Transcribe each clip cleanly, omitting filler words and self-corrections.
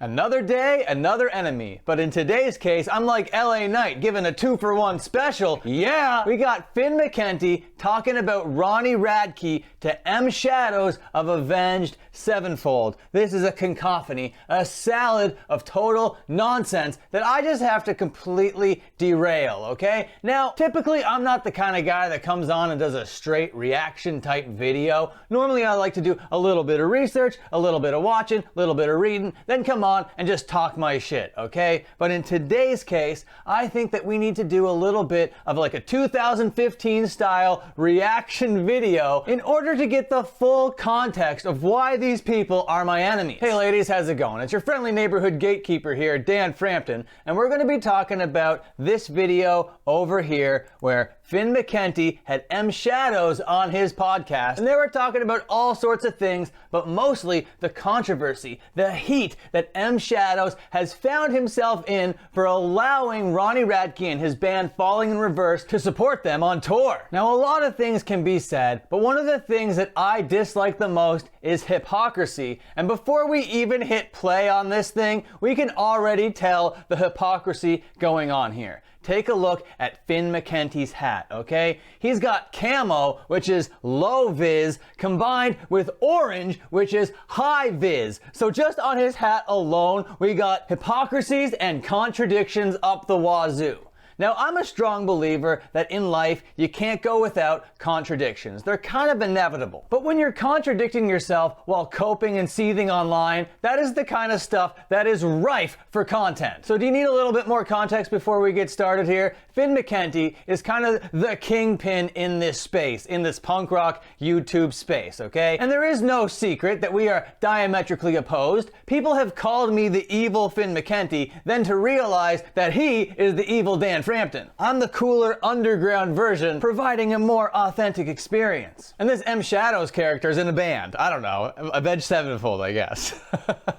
Another day, another enemy. But in today's case, I'm like LA Knight giving a 2-for-1 special. Yeah, we got Finn McKenty talking about Ronnie Radke to M Shadows of Avenged Sevenfold. This is a cacophony, a salad of total nonsense that I just have to completely derail, okay? Now, typically I'm not the kind of guy that comes on and does a straight reaction type video. Normally I like to do a little bit of research, a little bit of watching, a little bit of reading, then come on and just talk my shit, okay? But in today's case, I think that we need to do a little bit of like a 2015 style reaction video in order to get the full context of why these people are my enemies. Hey ladies, how's it going? It's your friendly neighborhood gatekeeper here, Dan Frampton, and we're gonna be talking about this video over here where Finn McKenty had M Shadows on his podcast, and they were talking about all sorts of things, but mostly the controversy, the heat that M Shadows has found himself in for allowing Ronnie Radke and his band Falling in Reverse to support them on tour. Now, a lot of things can be said, but one of the things that I dislike the most is hypocrisy. And before we even hit play on this thing, we can already tell the hypocrisy going on here. Take a look at Finn McKenty's hat, okay? He's got camo, which is low vis, combined with orange, which is high vis. So just on his hat alone, we got hypocrisies and contradictions up the wazoo. Now, I'm a strong believer that in life, you can't go without contradictions. They're kind of inevitable. But when you're contradicting yourself while coping and seething online, that is the kind of stuff that is rife for content. So do you need a little bit more context before we get started here? Finn McKenty is kind of the kingpin in this space, in this punk rock YouTube space, okay? And there is no secret that we are diametrically opposed. People have called me the evil Finn McKenty, then to realize that he is the evil Dan Frampton. I'm the cooler underground version, providing a more authentic experience. And this M Shadows character is in a band. I don't know, Avenged Sevenfold, I guess.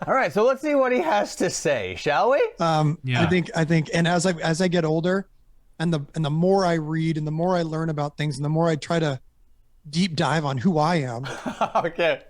All right, so let's see what he has to say, shall we? Yeah. I think, and as I get older, and the more I read, and the more I learn about things, and the more I try to deep dive on who I am. Okay.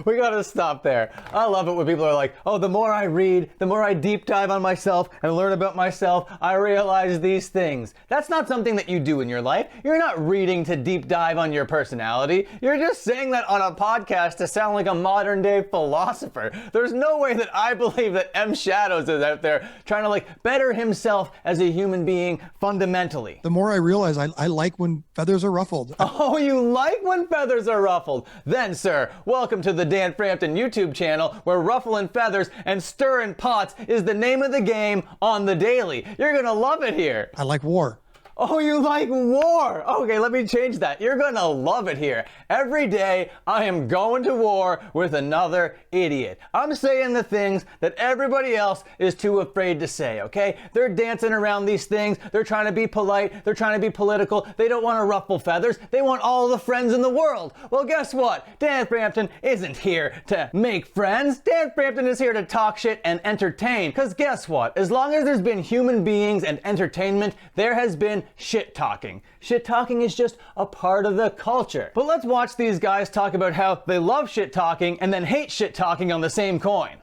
We gotta stop there. I love it when people are like, oh, the more I read, the more I deep dive on myself and learn about myself, I realize these things. That's not something that you do in your life. You're not reading to deep dive on your personality. You're just saying that on a podcast to sound like a modern day philosopher. There's no way that I believe that M Shadows is out there trying to like better himself as a human being fundamentally. The more I realize I like when feathers are ruffled. Oh, you like when feathers are ruffled? Then, sir, welcome to the Dan Frampton YouTube channel, where ruffling feathers and stirring pots is the name of the game on the daily. You're gonna love it here. I like war. Oh, you like war? Okay, let me change that. You're gonna love it here. Every day, I am going to war with another idiot. I'm saying the things that everybody else is too afraid to say, okay? They're dancing around these things. They're trying to be polite. They're trying to be political. They don't want to ruffle feathers. They want all the friends in the world. Well, guess what? Dan Frampton isn't here to make friends. Dan Frampton is here to talk shit and entertain. Because guess what? As long as there's been human beings and entertainment, there has been shit talking. Shit talking is just a part of the culture. But let's watch these guys talk about how they love shit talking and then hate shit talking on the same coin.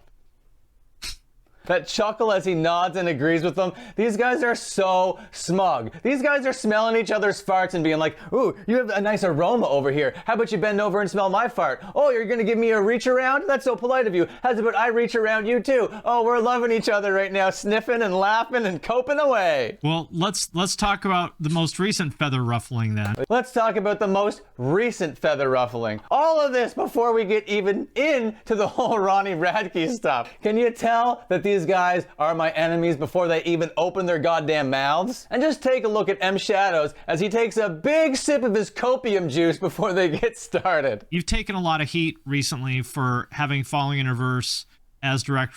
That chuckle as he nods and agrees with them. These guys are so smug. These guys are smelling each other's farts and being like, ooh, you have a nice aroma over here. How about you bend over and smell my fart? Oh, you're gonna give me a reach around? That's so polite of you. How's about I reach around you too? Oh, we're loving each other right now, sniffing and laughing and coping away. Well, let's talk about the most recent feather ruffling then. Let's talk about the most recent feather ruffling. All of this before we get even into the whole Ronnie Radke stuff. Can you tell that these guys are my enemies before they even open their goddamn mouths? And just take a look at M Shadows as he takes a big sip of his copium juice before they get started. You've taken a lot of heat recently for having Falling in Reverse as direct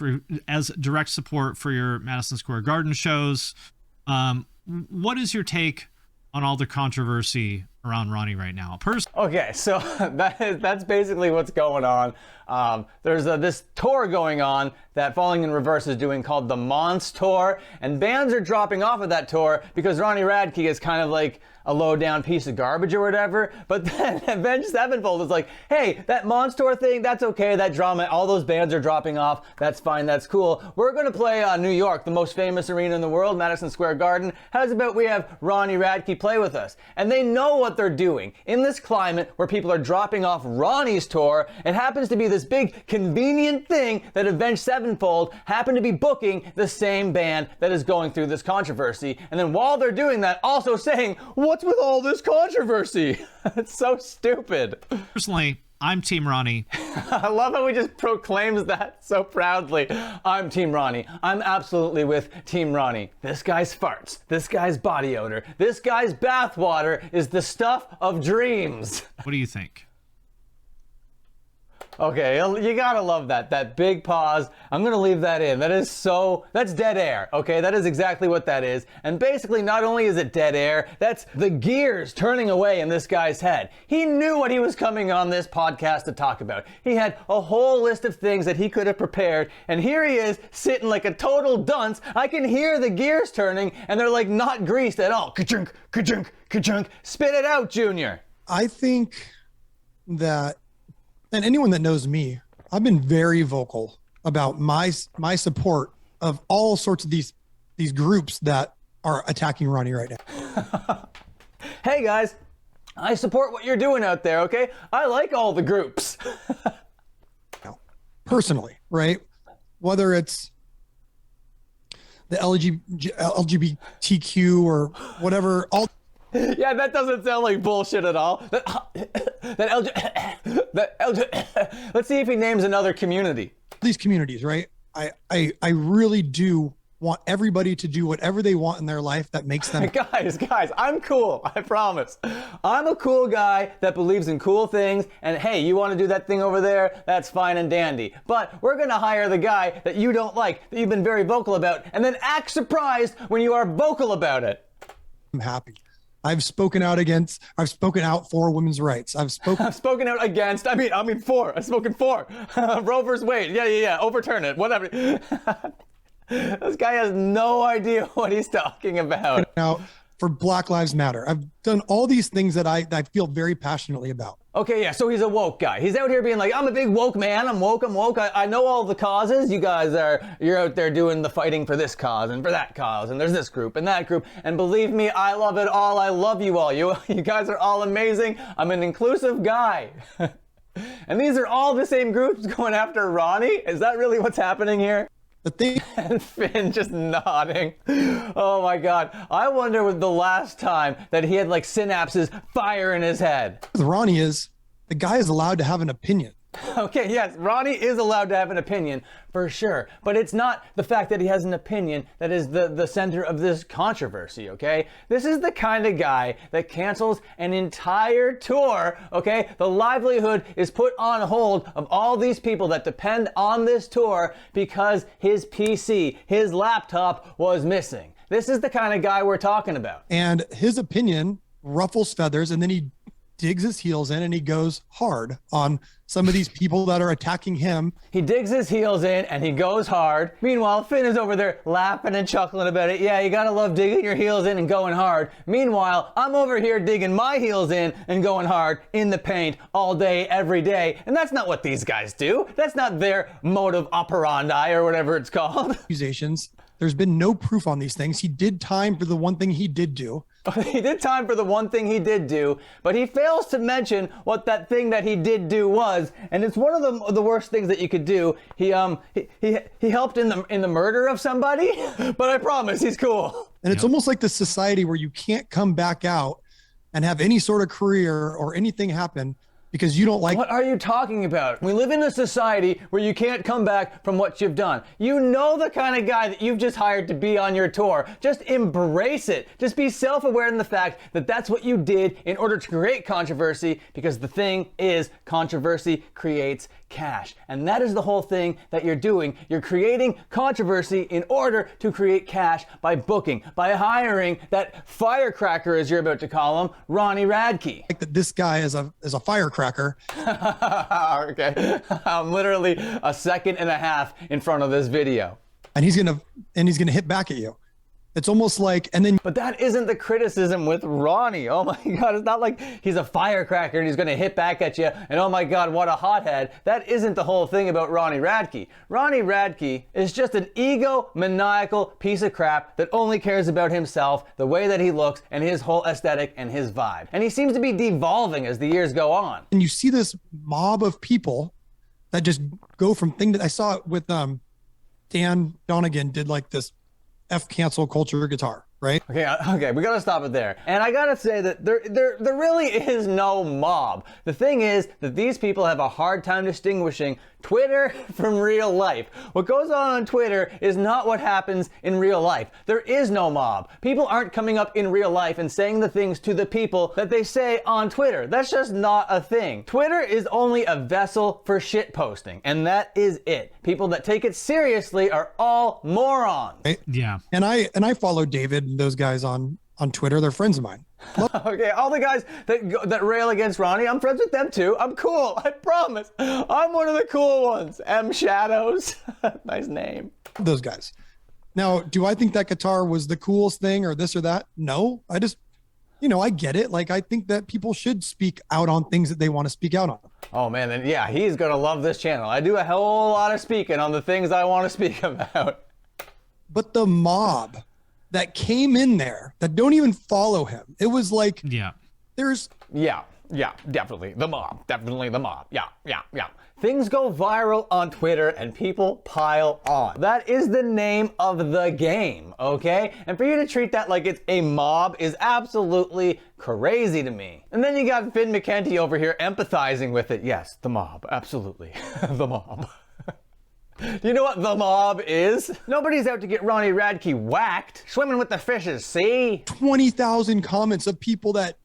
support for your Madison Square Garden shows. What is your take on all the controversy around Ronnie right now. Okay, so that's basically what's going on. There's this tour going on that Falling in Reverse is doing called the Mons Tour, and bands are dropping off of that tour because Ronnie Radke is kind of like a low-down piece of garbage or whatever. But then Avenged Sevenfold is like, hey, that Mons Tour thing, that's okay, that drama, all those bands are dropping off, that's fine, that's cool. We're gonna play New York, the most famous arena in the world, Madison Square Garden. How's about we have Ronnie Radke play with us? And they know what they're doing. In this climate where people are dropping off Ronnie's tour, it happens to be this big convenient thing that Avenged Sevenfold happen to be booking the same band that is going through this controversy. And then while they're doing that, also saying, what's with all this controversy? It's so stupid. Personally, I'm Team Ronnie. I love how he just proclaims that so proudly. I'm Team Ronnie. I'm absolutely with Team Ronnie. This guy's farts, this guy's body odor, this guy's bathwater is the stuff of dreams. What do you think? Okay, you gotta love that big pause. I'm gonna leave that in. That's dead air, okay? That is exactly what that is. And basically, not only is it dead air, that's the gears turning away in this guy's head. He knew what he was coming on this podcast to talk about. He had a whole list of things that he could have prepared, and here he is, sitting like a total dunce. I can hear the gears turning, and they're like not greased at all. Ka-chunk, ka-chunk, ka-chunk. Spit it out, Junior. I think that, and anyone that knows me, I've been very vocal about my support of all sorts of these groups that are attacking Ronnie right now. Hey guys, I support what you're doing out there, okay? I like all the groups. Personally, right? Whether it's the LGBTQ or whatever, all. Yeah, that doesn't sound like bullshit at all. Let's see if he names another community. These communities, right? I really do want everybody to do whatever they want in their life that makes them. Guys, I'm cool. I promise. I'm a cool guy that believes in cool things. And hey, you want to do that thing over there? That's fine and dandy. But we're going to hire the guy that you don't like, that you've been very vocal about, and then act surprised when you are vocal about it. I'm happy. I've spoken out for women's rights. I've spoken out against. I mean for. I've spoken for. Roe versus Wade. Yeah. Overturn it. Whatever. This guy has no idea what he's talking about. Now, for Black Lives Matter, I've done all these things that I feel very passionately about. Okay, yeah, so he's a woke guy. He's out here being like, I'm a big woke man. I'm woke. I know all the causes. You're out there doing the fighting for this cause and for that cause. And there's this group and that group. And believe me, I love it all. I love you all. You guys are all amazing. I'm an inclusive guy. And these are all the same groups going after Ronnie? Is that really what's happening here? The thing. And Finn just nodding. Oh my God. I wonder when the last time that he had like synapses fire in his head. With Ronnie is, the guy is allowed to have an opinion. Okay, yes, Ronnie is allowed to have an opinion, for sure. But it's not the fact that he has an opinion that is the center of this controversy, okay? This is the kind of guy that cancels an entire tour, okay? The livelihood is put on hold of all these people that depend on this tour because his PC, his laptop was missing. This is the kind of guy we're talking about. And his opinion ruffles feathers, and then he digs his heels in and he goes hard on some of these people that are attacking him. He digs his heels in and he goes hard. Meanwhile, Finn is over there laughing and chuckling about it. Yeah, you gotta love digging your heels in and going hard. Meanwhile, I'm over here digging my heels in and going hard in the paint all day, every day. And that's not what these guys do. That's not their modus operandi or whatever it's called. Accusations. There's been no proof on these things. He did time for the one thing he did do. He did time for the one thing he did do, but he fails to mention what that thing that he did do was, and it's one of the worst things that you could do. He helped in the murder of somebody, but I promise he's cool. And it's almost like this society where you can't come back out and have any sort of career or anything happen because you don't like. What are you talking about? We live in a society where you can't come back from what you've done. You know the kind of guy that you've just hired to be on your tour. Just embrace it. Just be self-aware in the fact that that's what you did in order to create controversy, because the thing is, controversy creates cash. And that is the whole thing that you're doing. You're creating controversy in order to create cash by booking, by hiring that firecracker, as you're about to call him, Ronnie Radke. Like that this guy is a firecracker. Okay. I'm literally a second and a half in front of this video. And he's gonna hit back at you. It's almost like, and then. But that isn't the criticism with Ronnie. Oh my God, it's not like he's a firecracker and he's gonna hit back at you and oh my God, what a hothead. That isn't the whole thing about Ronnie Radke. Ronnie Radke is just an egomaniacal piece of crap that only cares about himself, the way that he looks, and his whole aesthetic and his vibe. And he seems to be devolving as the years go on. And you see this mob of people that just go from thing that I saw it with Dan Donegan did like this F cancel culture guitar, right? Okay, we gotta stop it there. And I gotta say that there really is no mob. The thing is that these people have a hard time distinguishing Twitter from real life. What goes on Twitter is not what happens in real life. There is no mob. People aren't coming up in real life and saying the things to the people that they say on Twitter. That's just not a thing. Twitter is only a vessel for shit posting, and that is it. People that take it seriously are all morons. Right? Yeah. And I follow David and those guys on Twitter. They're friends of mine. Okay, all the guys that rail against Ronnie, I'm friends with them too. I'm cool, I promise. I'm one of the cool ones. M Shadows. Nice name. Those guys. Now, do I think that guitar was the coolest thing or this or that? No, I just, I get it. Like, I think that people should speak out on things that they want to speak out on. Oh man, then yeah, he's gonna love this channel. I do a whole lot of speaking on the things I want to speak about. But the mob that came in there that don't even follow him, it was like, there's. Yeah, definitely the mob. Yeah. Things go viral on Twitter and people pile on. That is the name of the game, okay? And for you to treat that like it's a mob is absolutely crazy to me. And then you got Finn McKenty over here empathizing with it. Yes, the mob, absolutely. The mob. Do you know what the mob is? Nobody's out to get Ronnie Radke whacked. Swimming with the fishes, see? 20,000 comments of people that,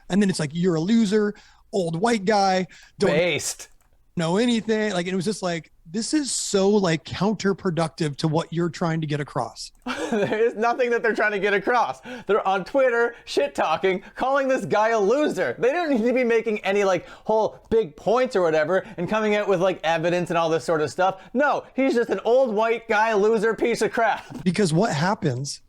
and then it's like, you're a loser, old white guy, don't Based. know anything. Like, and it was just like, this is so like counterproductive to what you're trying to get across. There is nothing that they're trying to get across. They're on Twitter, shit talking, calling this guy a loser. They don't need to be making any like whole big points or whatever and coming out with like evidence and all this sort of stuff. No, he's just an old white guy, loser piece of crap. Because what happens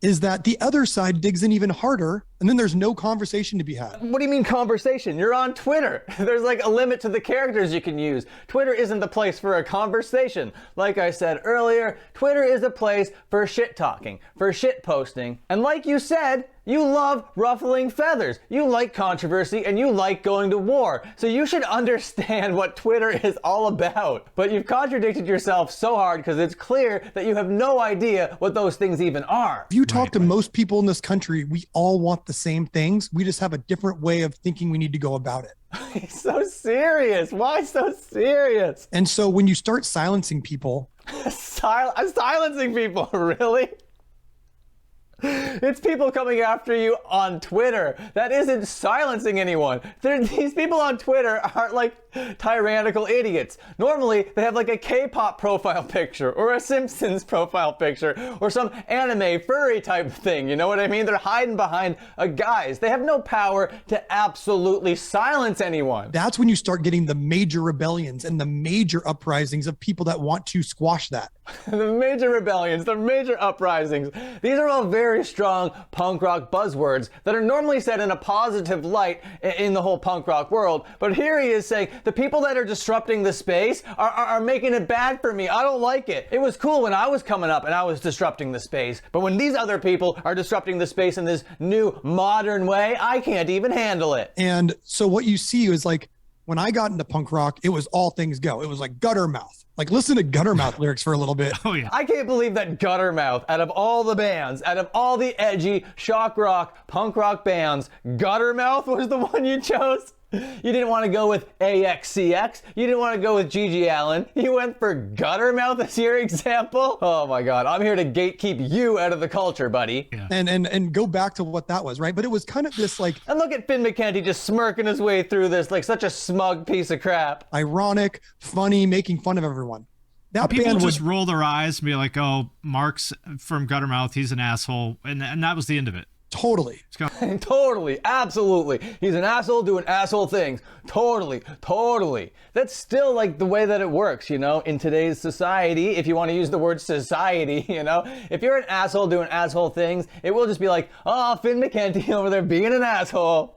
is that the other side digs in even harder, and then there's no conversation to be had. What do you mean conversation? You're on Twitter. There's like a limit to the characters you can use. Twitter isn't the place for a conversation. Like I said earlier, Twitter is a place for shit talking, for shit posting. And like you said, you love ruffling feathers. You like controversy and you like going to war. So you should understand what Twitter is all about. But you've contradicted yourself so hard because it's clear that you have no idea what those things even are. If you talk to most people in this country, we all want the same things. We just have a different way of thinking we need to go about it. He's so serious. Why so serious? And so when you start silencing people. Silencing people, really? It's people coming after you on Twitter. That isn't silencing anyone. These people on Twitter aren't like tyrannical idiots. Normally, they have like a K-pop profile picture or a Simpsons profile picture or some anime furry type thing. You know what I mean? They're hiding behind a guise. They have no power to absolutely silence anyone. That's when you start getting the major rebellions and the major uprisings of people that want to squash that. The major rebellions, the major uprisings. These are all very strong punk rock buzzwords that are normally said in a positive light in the whole punk rock world. But here he is saying, the people that are disrupting the space are making it bad for me. I don't like it. It was cool when I was coming up and I was disrupting the space. But when these other people are disrupting the space in this new modern way, I can't even handle it. And so what you see is like, when I got into punk rock, it was all things go. It was like Guttermouth. Like, listen to Guttermouth lyrics for a little bit. Oh, yeah. I can't believe that Guttermouth, out of all the bands, out of all the edgy, shock rock, punk rock bands, Guttermouth was the one you chose? You didn't want to go with AXCX. You didn't want to go with Gigi Allen. You went for Guttermouth as your example? Oh my God. I'm here to gatekeep you out of the culture, buddy. Yeah. And go back to what that was, right? But it was kind of this like And look at Finn McKenty just smirking his way through this like such a smug piece of crap. ironic, funny, making fun of everyone. That People band just would roll their eyes and be like, oh, Mark's from Guttermouth, he's an asshole. And that was the end of it. totally. Totally, absolutely. He's an asshole doing asshole things. Totally, totally. That's still like the way that it works, you know, in today's society, if you want to use the word society, you know. If you're an asshole doing asshole things, it will just be like, oh, Finn McKenty over there being an asshole.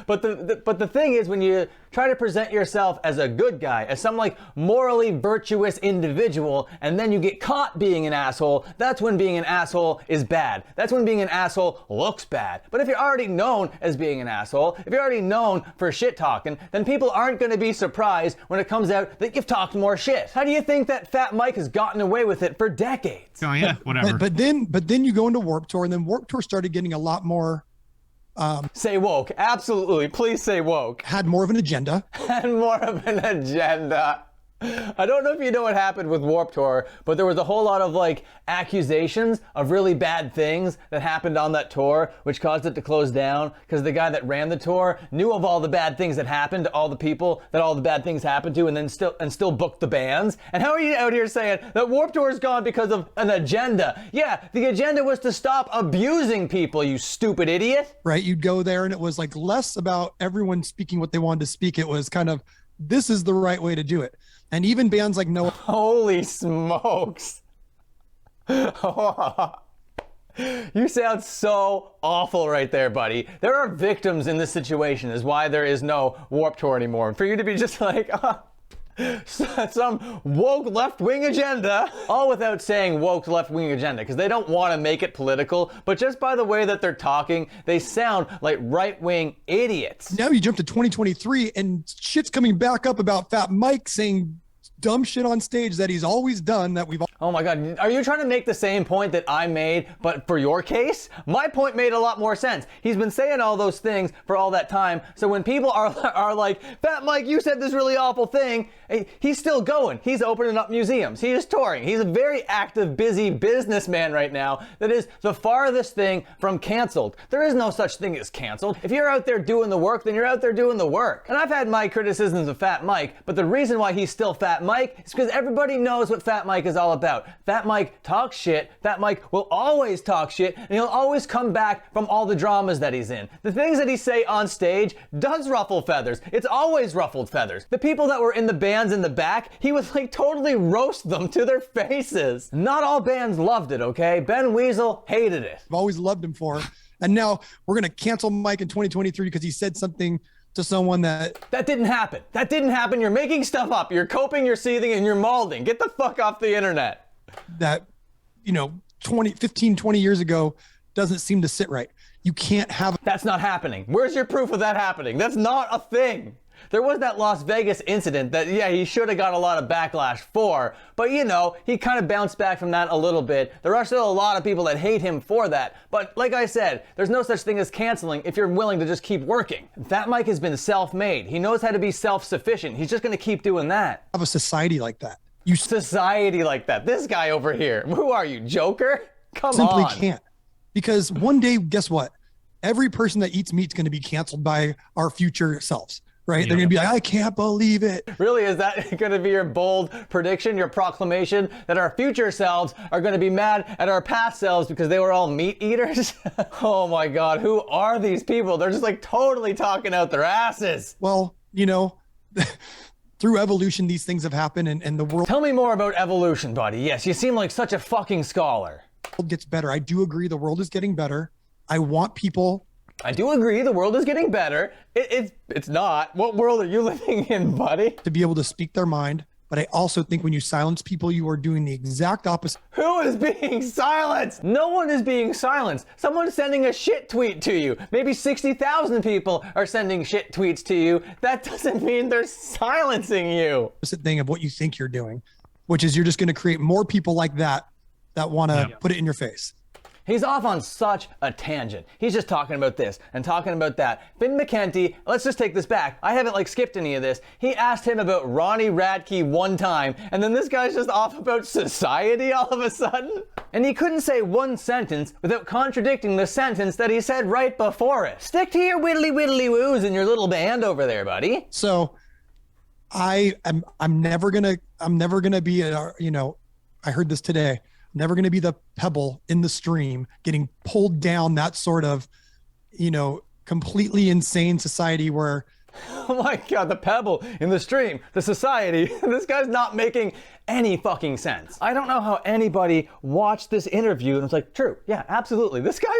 But the thing is, when you try to present yourself as a good guy, as some like morally virtuous individual, and then you get caught being an asshole, that's when being an asshole is bad. That's when being an asshole looks bad. But if you're already known as being an asshole, if you're already known for shit talking, then people aren't going to be surprised when it comes out that you've talked more shit. How do you think that Fat Mike has gotten away with it for decades? Oh yeah, whatever. But then you go into Warped Tour, and then Warped Tour started getting a lot more, Say woke. Absolutely. Please say woke. had more of an agenda. And more of an agenda. I don't know if you know what happened with Warped Tour, but there was a whole lot of like accusations of really bad things that happened on that tour, which caused it to close down because the guy that ran the tour knew of all the bad things that happened to all the people that all the bad things happened to, and then still booked the bands. And how are you out here saying that Warped Tour is gone because of an agenda? Yeah, the agenda was to stop abusing people, you stupid idiot. Right? You'd go there, and it was like less about everyone speaking what they wanted to speak. It was kind of, this is the right way to do it. And even bands like No. Holy smokes. You sound so awful right there, buddy. There are victims in this situation, is why there is no Warped Tour anymore. And for you to be just like, some woke left-wing agenda, all without saying woke left-wing agenda, because they don't want to make it political, but just by the way that they're talking, they sound like right-wing idiots. Now you jump to 2023, and shit's coming back up about Fat Mike saying dumb shit on stage that he's always done, that we've all. Oh my God, are you trying to make the same point that I made, but for your case? My point made a lot more sense. He's been saying all those things for all that time, so when people are like, Fat Mike, you said this really awful thing, he's still going. He's opening up museums. He is touring. He's a very active, busy businessman right now that is the farthest thing from canceled. There is no such thing as canceled. If you're out there doing the work, then you're out there doing the work. And I've had my criticisms of Fat Mike, but the reason why he's still Fat Mike is because everybody knows what Fat Mike is all about. Fat Mike talks shit. Fat Mike will always talk shit, and he'll always come back from all the dramas that he's in. The things that he say on stage does ruffle feathers. It's always ruffled feathers. The people that were in the bands in the back, he would like totally roast them to their faces. Not all bands loved it, okay? Ben Weasel hated it. I've always loved him for. And now we're going to cancel Mike in 2023 because he said something to someone that didn't happen. That didn't happen. You're making stuff up. You're coping, you're seething, and you're molding. Get the fuck off the internet. that, 15, 20 years ago doesn't seem to sit right. You can't have. That's not happening. Where's your proof of that happening? That's not a thing. There was that Las Vegas incident that, yeah, he should have got a lot of backlash for, but he kind of bounced back from that a little bit. There are still a lot of people that hate him for that, but like I said, there's no such thing as canceling if you're willing to just keep working. Fat Mike has been self-made. He knows how to be self-sufficient. He's just going to keep doing that. Have a society like that. Society like that. This guy over here. Who are you, Joker? Come simply on. Can't. Because one day, guess what? Every person that eats meat is going to be canceled by our future selves. Right? They're going to be like, I can't believe it. Really? Is that going to be your bold prediction, your proclamation that our future selves are going to be mad at our past selves because they were all meat eaters? Oh my God. Who are these people? They're just like totally talking out their asses. Well, through evolution, these things have happened, and the world. Tell me more about evolution, buddy. Yes, you seem like such a fucking scholar. Gets better. I do agree. The world is getting better. I want people. I do agree. The world is getting better. It's not. What world are you living in, buddy? To be able to speak their mind. But I also think when you silence people, you are doing the exact opposite. Who is being silenced? No one is being silenced. Someone's sending a shit tweet to you. Maybe 60,000 people are sending shit tweets to you. That doesn't mean they're silencing you. Opposite thing of what you think you're doing, which is you're just going to create more people like that want to put it in your face. He's off on such a tangent. He's just talking about this and talking about that. Finn McKenty, let's just take this back. I haven't skipped any of this. He asked him about Ronnie Radke one time, and then this guy's just off about society all of a sudden. And he couldn't say one sentence without contradicting the sentence that he said right before it. Stick to your whittly woos in your little band over there, buddy. So I'm never gonna be I heard this today. Never going to be the pebble in the stream getting pulled down that sort of, completely insane society where. Oh my God, the pebble in the stream, the society. This guy's not making any fucking sense. I don't know how anybody watched this interview and was like, true, yeah, absolutely. This guy's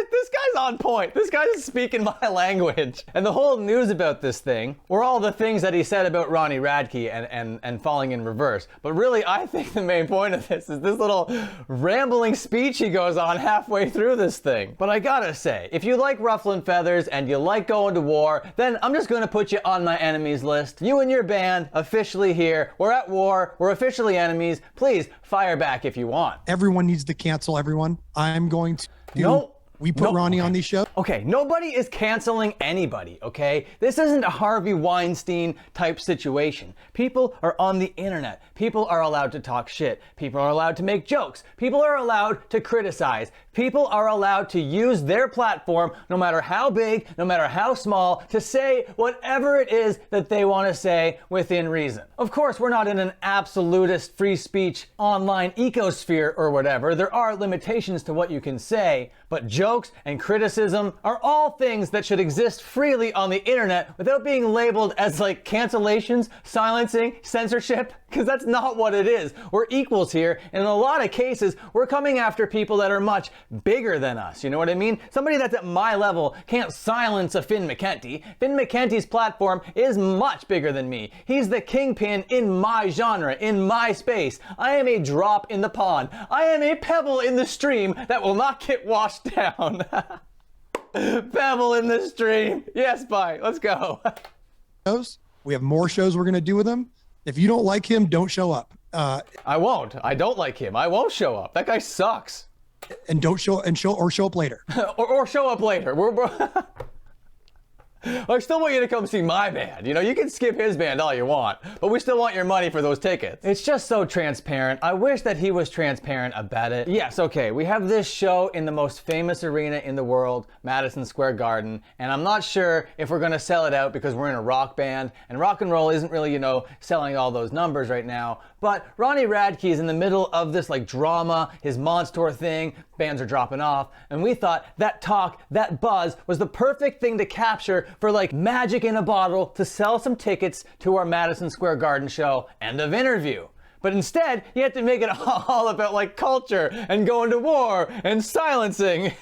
on point. This guy is speaking my language. And the whole news about this thing were all the things that he said about Ronnie Radke and falling in reverse. But really, I think the main point of this is this little rambling speech he goes on halfway through this thing. But I gotta say, if you like ruffling feathers and you like going to war, then I'm just gonna put you on my enemies list. You and your band, officially here. We're at war. We're officially enemies. Please fire back if you want. Everyone needs to cancel everyone. I'm going to. No. We put Ronnie on these shows. Okay, nobody is canceling anybody, okay? This isn't a Harvey Weinstein type situation. People are on the internet. People are allowed to talk shit. People are allowed to make jokes. People are allowed to criticize. People are allowed to use their platform, no matter how big, no matter how small, to say whatever it is that they want to say within reason. Of course, we're not in an absolutist free speech online ecosphere or whatever. There are limitations to what you can say, but jokes and criticism are all things that should exist freely on the internet without being labeled as cancellations, silencing, censorship, because that's not what it is. We're equals here, and in a lot of cases, we're coming after people that are much bigger than us, you know what I mean? Somebody that's at my level can't silence a Finn McKenty. Finn McKenty's platform is much bigger than me. He's the kingpin in my genre, in my space. I am a drop in the pond. I am a pebble in the stream that will not get washed down. Pebble in the stream. Yes, bye. Let's go. We have more shows we're going to do with him. If you don't like him, don't show up. I won't. I don't like him. I won't show up. That guy sucks. And show up later. or show up later. I still want you to come see my band. You can skip his band all you want, but we still want your money for those tickets. It's just so transparent. I wish that he was transparent about it. Yes, okay, we have this show in the most famous arena in the world, Madison Square Garden, and I'm not sure if we're gonna sell it out because we're in a rock band, and rock and roll isn't really, selling all those numbers right now, but Ronnie Radke is in the middle of this drama, his Monster thing, bands are dropping off, and we thought that talk, that buzz was the perfect thing to capture for magic in a bottle to sell some tickets to our Madison Square Garden show. End of interview. But instead, you have to make it all about culture and going to war and silencing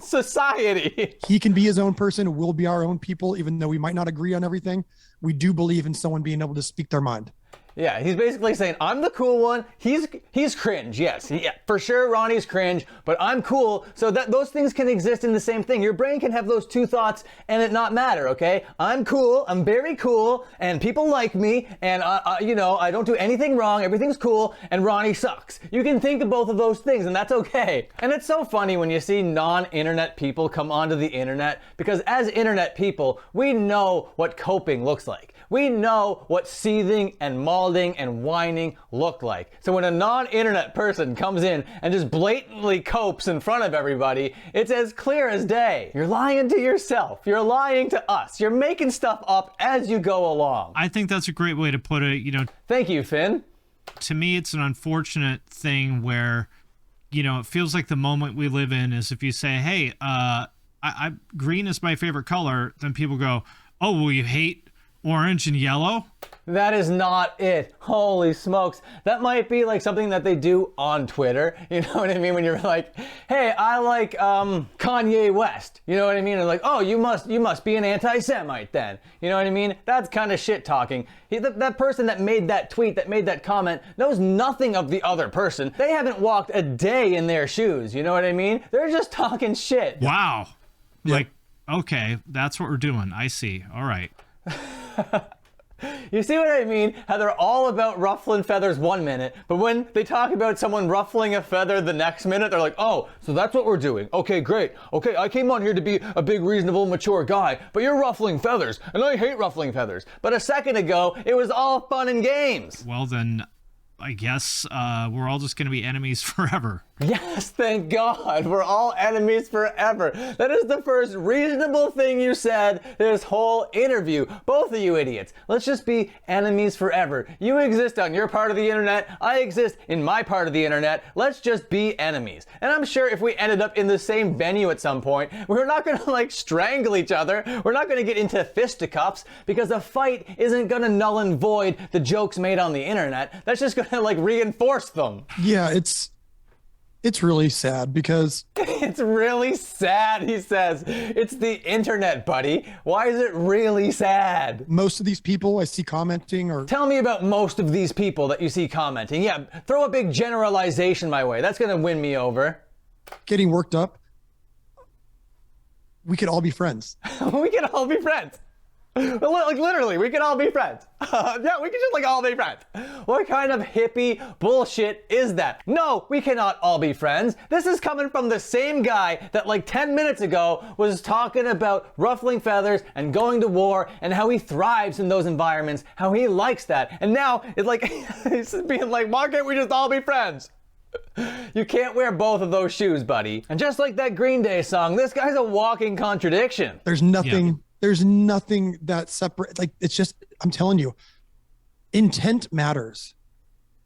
society. He can be his own person. We'll be our own people, even though we might not agree on everything. We do believe in someone being able to speak their mind. Yeah, he's basically saying, I'm the cool one. He's cringe, yes. Yeah, for sure, Ronnie's cringe, but I'm cool, so that those things can exist in the same thing. Your brain can have those two thoughts and it not matter, okay? I'm cool, I'm very cool, and people like me, and I don't do anything wrong, everything's cool, and Ronnie sucks. You can think of both of those things, and that's okay. And it's so funny when you see non-internet people come onto the internet, because as internet people, we know what coping looks like. We know what seething and malding and whining look like. So when a non-internet person comes in and just blatantly copes in front of everybody, it's as clear as day. You're lying to yourself. You're lying to us. You're making stuff up as you go along. I think that's a great way to put it, Thank you, Finn. To me, it's an unfortunate thing where, it feels like the moment we live in is if you say, hey, green is my favorite color, then people go, oh, well, you hate orange and yellow? That is not it. Holy smokes. That might be something that they do on Twitter. You know what I mean? When you're like, hey, I like Kanye West. You know what I mean? And oh, you must be an anti-Semite then. You know what I mean? That's kind of shit talking. That person that made that tweet, that made that comment, knows nothing of the other person. They haven't walked a day in their shoes. You know what I mean? They're just talking shit. Wow. Okay, that's what we're doing. I see. All right. You see what I mean? How they're all about ruffling feathers one minute, but when they talk about someone ruffling a feather the next minute, they're like, oh, so that's what we're doing. Okay, great. Okay, I came on here to be a big, reasonable, mature guy, but you're ruffling feathers, and I hate ruffling feathers. But a second ago, it was all fun and games. Well, then I guess we're all just going to be enemies forever. Yes, thank God. We're all enemies forever. That is the first reasonable thing you said this whole interview. Both of you idiots. Let's just be enemies forever. You exist on your part of the internet. I exist in my part of the internet. Let's just be enemies. And I'm sure if we ended up in the same venue at some point, we're not going to like strangle each other. We're not going to get into fisticuffs because a fight isn't going to null and void the jokes made on the internet. That's just going to like reinforce them. Yeah, it's really sad because it's really sad, he says. It's the internet, buddy. Why is it really sad? most of these people I see commenting or Tell me about most of these people that you see commenting. Yeah, throw a big generalization my way. That's gonna win me over. getting worked up. We could all be friends. We can all be friends. Like literally, we can all be friends. Yeah, we can just like all be friends. What kind of hippie bullshit is that? No, we cannot all be friends. This is coming from the same guy that like 10 minutes ago was talking about ruffling feathers and going to war and how he thrives in those environments, how he likes that. And now it's like, he's being like, why can't we just all be friends? You can't wear both of those shoes, buddy. And just like that Green Day song, this guy's a walking contradiction. There's nothing that separate. Like, it's just, I'm telling you, intent matters.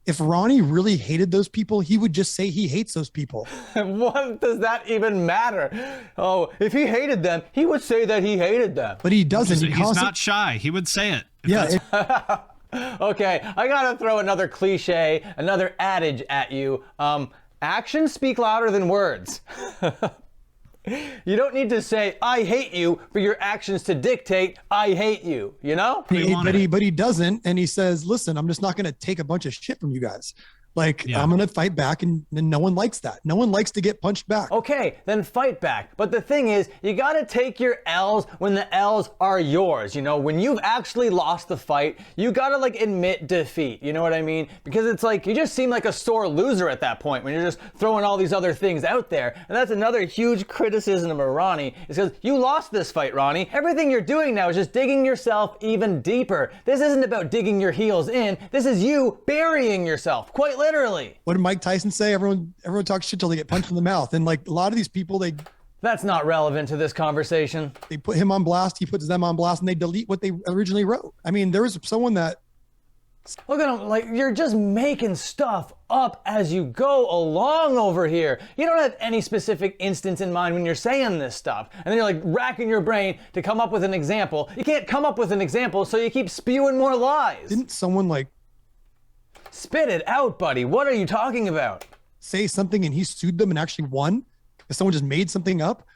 If Ronnie really hated those people, he would just say he hates those people. What does that even matter? Oh, if he hated them, he would say that he hated them. But he doesn't. He's not shy. He would say it. Yeah. Okay, I gotta throw another cliche, another adage at you. Actions speak louder than words. You don't need to say, I hate you, for your actions to dictate, I hate you, you know? But he doesn't. And he says, listen, I'm just not going to take a bunch of shit from you guys. Like, I'm going to fight back, and no one likes that. No one likes to get punched back. Okay, then fight back. But the thing is, you gotta take your L's when the L's are yours. You know, when you've actually lost the fight, you gotta like admit defeat. You know what I mean? Because it's like, you just seem like a sore loser at that point when you're just throwing all these other things out there. And that's another huge criticism of Ronnie, is because you lost this fight, Ronnie. Everything you're doing now is just digging yourself even deeper. This isn't about digging your heels in. This is you burying yourself, quite literally. What did Mike Tyson say? Everyone talks shit till they get punched in the mouth. And like a lot of these people, That's not relevant to this conversation. They put him on blast, he puts them on blast, and they delete what they originally wrote. I mean, there was someone that... Look at him, like, you're just making stuff up as you go along over here. You don't have any specific instance in mind when you're saying this stuff. And then you're like racking your brain to come up with an example. You can't come up with an example, so you keep spewing more lies. Didn't someone like... Spit it out, buddy. What are you talking about? Say something and he sued them and actually won? If someone just made something up?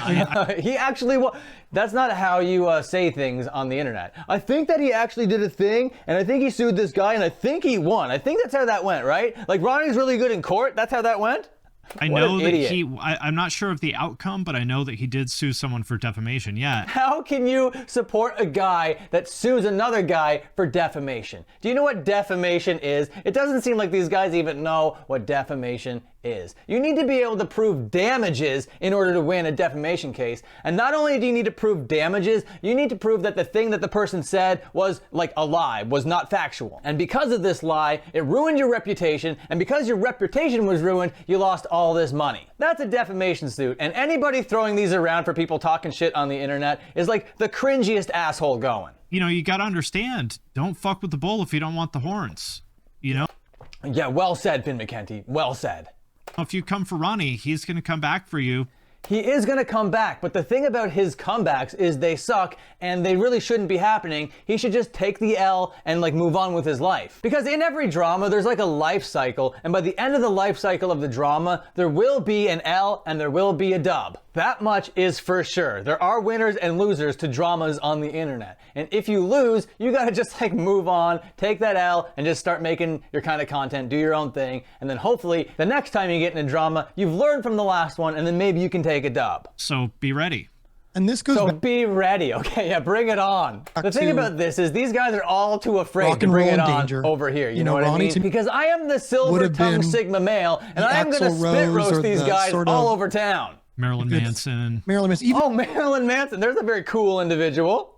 He actually won. That's not how you say things on the internet. I think that he actually did a thing, and I think he sued this guy, and I think he won. I think that's how that went, right? Like, Ronnie's really good in court. That's how that went? I know that I'm not sure of the outcome, but I know that he did sue someone for defamation. Yeah. How can you support a guy that sues another guy for defamation? Do you know what defamation is? It doesn't seem like these guys even know what defamation is. You need to be able to prove damages in order to win a defamation case. And not only do you need to prove damages, you need to prove that the thing that the person said was like a lie, was not factual. And because of this lie, it ruined your reputation. And because your reputation was ruined, you lost all this money. That's a defamation suit. And anybody throwing these around for people talking shit on the internet is like the cringiest asshole going. You know, you got to understand, don't fuck with the bull if you don't want the horns, you know? Yeah, well said, Finn McKenty. Well said. If you come for Ronnie, he's going to come back for you. He is going to come back, but the thing about his comebacks is they suck and they really shouldn't be happening. He should just take the L and like move on with his life. Because in every drama, there's like a life cycle, and by the end of the life cycle of the drama, there will be an L and there will be a dub. That much is for sure. There are winners and losers to dramas on the internet. And if you lose, you gotta just like move on, take that L, and just start making your kind of content, do your own thing, and then hopefully the next time you get in a drama, you've learned from the last one, and then maybe you can take a dub. So be ready. And this goes So back be ready. Okay, yeah, bring it on. The thing to about this is these guys are all too afraid rock to and bring roll it and on danger. over here. You You know know, what I Ronnie mean? to me Because I am the silver would have tongue been Sigma male, and the I am going to Axl spit Rose roast or these the guys sort all of- over town. Marilyn Manson. Marilyn Manson, even Oh, Marilyn Manson. There's a very cool individual.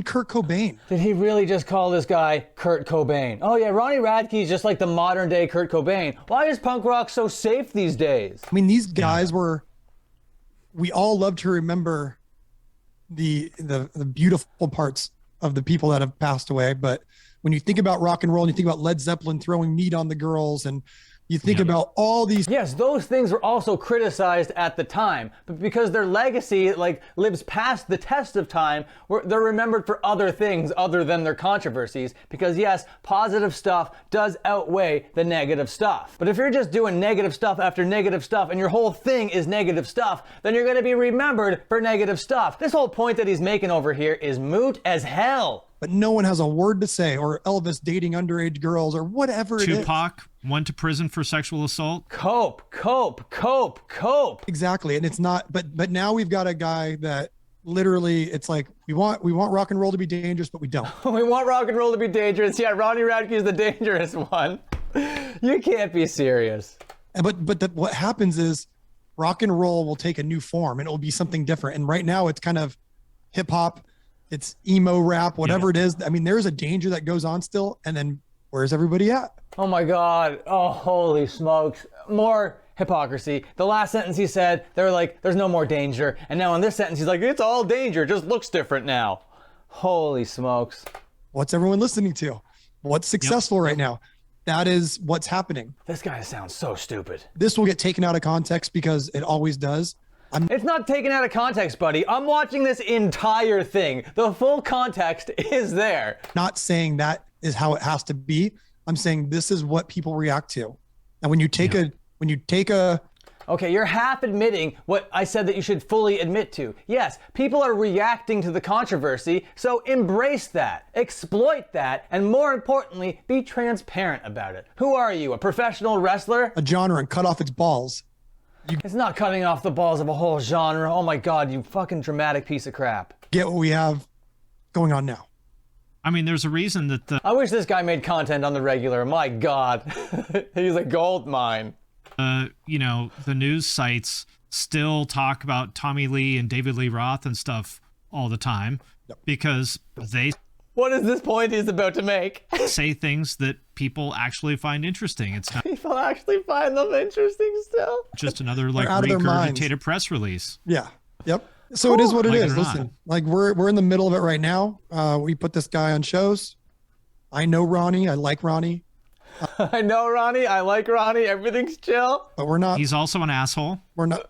Kurt Cobain. Did he really just call this guy Kurt Cobain? Oh yeah, Ronnie Radke is just like the modern day Kurt Cobain. Why is punk rock so safe these days? I mean, these guys we all love to remember the beautiful parts of the people that have passed away. But when you think about rock and roll and you think about Led Zeppelin throwing meat on the girls, and you think about all these, Yes, those things were also criticized at the time, but because their legacy lives past the test of time, they're remembered for other things other than their controversies. Because yes, positive stuff does outweigh the negative stuff. But if you're just doing negative stuff after negative stuff and your whole thing is negative stuff, then you're going to be remembered for negative stuff. This whole point that he's making over here is moot as hell. but no one has a word to say, or Elvis dating underage girls, or whatever it is. Tupac went to prison for sexual assault. Cope. Exactly. And it's not, but now we've got a guy that literally, it's like, we want rock and roll to be dangerous, but we don't. We want rock and roll to be dangerous. Yeah, Ronnie Radke is the dangerous one. You can't be serious. But what happens is rock and roll will take a new form and it will be something different. And right now it's kind of hip hop, it's emo rap, whatever it is. I mean, there's a danger that goes on still. And then where's everybody at? Oh my God. Oh, holy smokes. More hypocrisy. The last sentence he said, they were like, there's no more danger. And now in this sentence, he's like, it's all danger. It just looks different now. Holy smokes. What's everyone listening to? What's successful right now? That is what's happening. This guy sounds so stupid. This will get taken out of context because it always does. It's not taken out of context, buddy. I'm watching this entire thing. The full context is there. Not saying that is how it has to be. I'm saying this is what people react to. And when you take a Okay, you're half admitting what I said that you should fully admit to. Yes, people are reacting to the controversy, so embrace that, exploit that, and more importantly, be transparent about it. Who are you, a professional wrestler? a genre and cut off its balls, It's not cutting off the balls of a whole genre. Oh my God, you fucking dramatic piece of crap. get what we have going on now. I mean, there's a reason that the I wish this guy made content on the regular. My God, he's a gold mine. the news sites still talk about Tommy Lee and David Lee Roth and stuff all the time because they What is this point he's about to make? say things that people actually find interesting. It's not People actually find them interesting still. just another out of their minds. regurgitated press release. Yeah. Yep. So it is what it Like it is. or not. Listen, like we're in the middle of it right now. We put this guy on shows. I know Ronnie. I like Ronnie, I know Ronnie. I like Ronnie. Everything's chill. but we're not. He's also an asshole. We're not.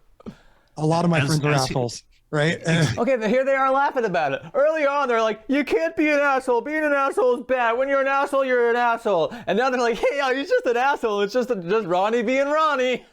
A lot of my As- friends are as he- assholes, right? Okay, then here they are laughing about it. Early on, they're like, you can't be an asshole. Being an asshole is bad. When you're an asshole, you're an asshole. And now they're like, hey, he's just an asshole. It's just Ronnie being Ronnie.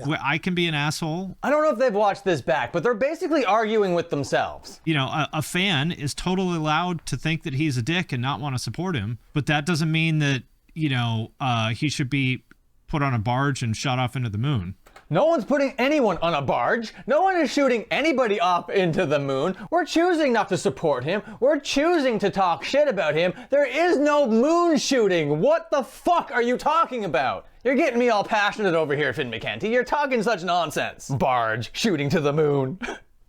Where I can be an asshole. I don't know if they've watched this back, but they're basically arguing with themselves. A fan is totally allowed to think that he's a dick and not want to support him, but that doesn't mean that, he should be put on a barge and shot off into the moon. No one's putting anyone on a barge. No one is shooting anybody off into the moon. We're choosing not to support him. We're choosing to talk shit about him. There is no moon shooting. What the fuck are you talking about? You're getting me all passionate over here, Finn McKenty. You're talking such nonsense. Barge shooting to the moon.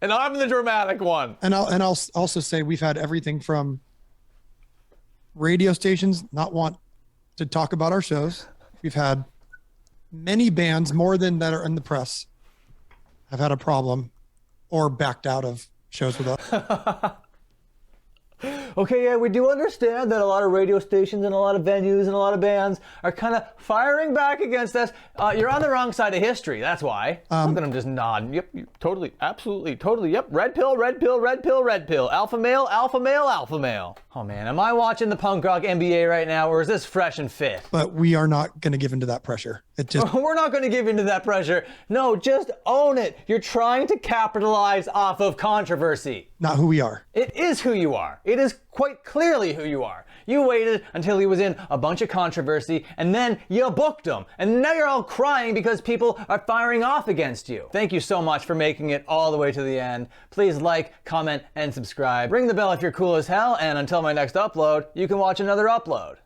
And I'm the dramatic one. And I'll also say we've had everything from radio stations not want to talk about our shows. We've had many bands, more than that are in the press, have had a problem or backed out of shows with us. Okay, yeah, we do understand that a lot of radio stations and a lot of venues and a lot of bands are kind of firing back against us. You're on the wrong side of history, that's why. Look at him just nodding. Yep, totally, absolutely, totally, yep. Red pill, red pill, red pill, red pill. Alpha male, alpha male, alpha male. Oh man, am I watching the punk rock MBA right now, or is this fresh and fit? But we are not going to give into that pressure. It just We're not going to give into that pressure. No, just own it. You're trying to capitalize off of controversy. not who we are. It is who you are. It is quite clearly who you are. You waited until he was in a bunch of controversy, and then you booked him. And now you're all crying because people are firing off against you. Thank you so much for making it all the way to the end. Please like, comment, and subscribe. Ring the bell if you're cool as hell, and until my next upload, you can watch another upload.